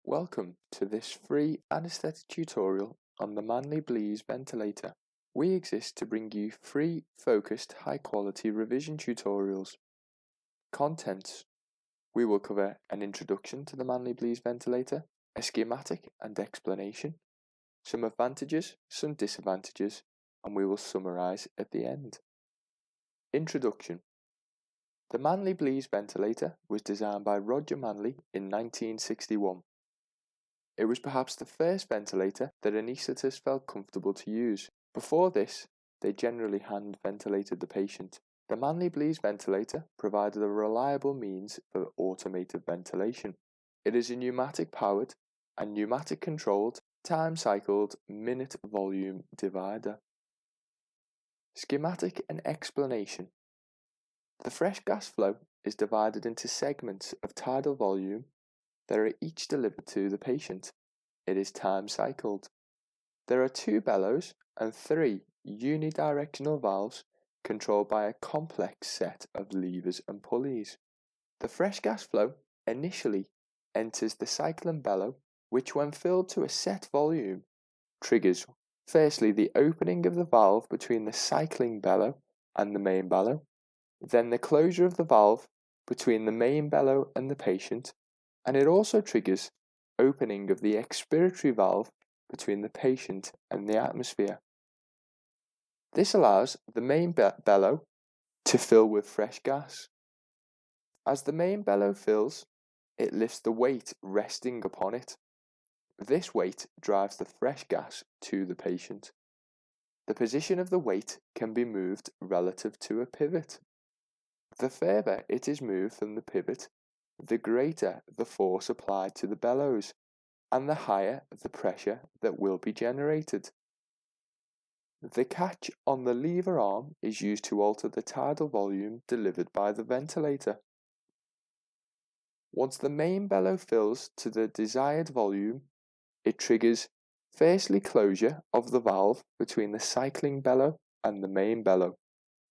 Welcome to this free anaesthetic tutorial on the Manley Blease ventilator. We exist to bring you free, focused, high-quality revision tutorials. Contents: we will cover an introduction to the Manley Blease ventilator, a schematic and explanation, some advantages, some disadvantages, and we will summarise at the end. Introduction: the Manley Blease ventilator was designed by Roger Manley in 1961. It was perhaps the first ventilator that anaesthetists felt comfortable to use. Before this, they generally hand ventilated the patient. The Manley Blease ventilator provided a reliable means for automated ventilation. It is a pneumatic powered and pneumatic controlled, time cycled minute volume divider. Schematic and explanation. The fresh gas flow is divided into segments of tidal volume that are each delivered to the patient. It is time cycled. There are 2 bellows and 3 unidirectional valves controlled by a complex set of levers and pulleys. The fresh gas flow initially enters the cycling bellow, which when filled to a set volume triggers firstly the opening of the valve between the cycling bellow and the main bellow, then the closure of the valve between the main bellow and the patient, and it also triggers opening of the expiratory valve between the patient and the atmosphere. This allows the main bellow to fill with fresh gas. As the main bellow fills, it lifts the weight resting upon it. This weight drives the fresh gas to the patient. The position of the weight can be moved relative to a pivot. The further it is moved from the pivot, the greater the force applied to the bellows, and the higher the pressure that will be generated. The catch on the lever arm is used to alter the tidal volume delivered by the ventilator. Once the main bellow fills to the desired volume, it triggers firstly closure of the valve between the cycling bellow and the main bellow.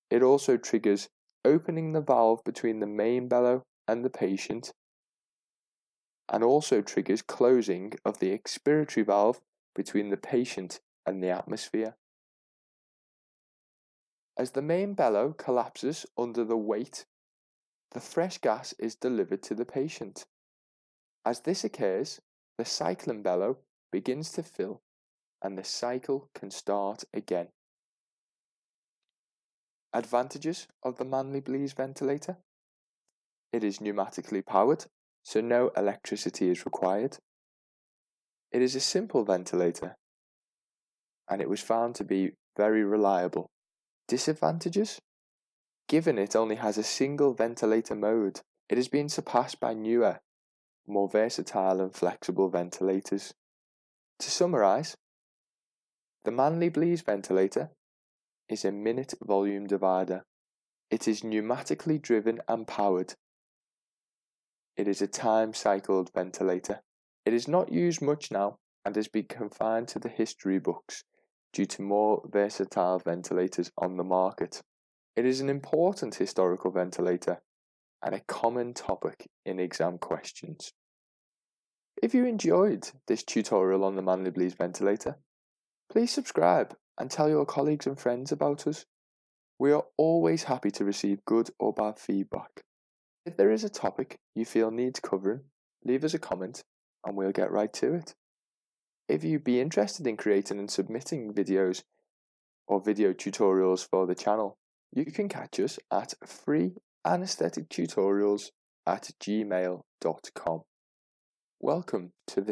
It also triggers opening the valve between the main bellow and the patient, and also triggers closing of the expiratory valve between the patient and the atmosphere. As the main bellow collapses under the weight, the fresh gas is delivered to the patient. As this occurs, the cycling bellow begins to fill and the cycle can start again. Advantages of the Manley Blease ventilator: it is pneumatically powered, so no electricity is required. It is a simple ventilator, and it was found to be very reliable. Disadvantages: given it only has a single ventilator mode, it has been surpassed by newer, more versatile and flexible ventilators. To summarise, the Manley Blease ventilator is a minute volume divider. It is pneumatically driven and powered. It is a time-cycled ventilator. It is not used much now and has been confined to the history books due to more versatile ventilators on the market. It is an important historical ventilator and a common topic in exam questions. If you enjoyed this tutorial on the Manley Blease ventilator, please subscribe and tell your colleagues and friends about us. We are always happy to receive good or bad feedback. If there is a topic you feel needs covering, leave us a comment and we'll get right to it. If you'd be interested in creating and submitting videos or video tutorials for the channel, you can catch us at freeanaesthetictutorials@gmail.com. Welcome to the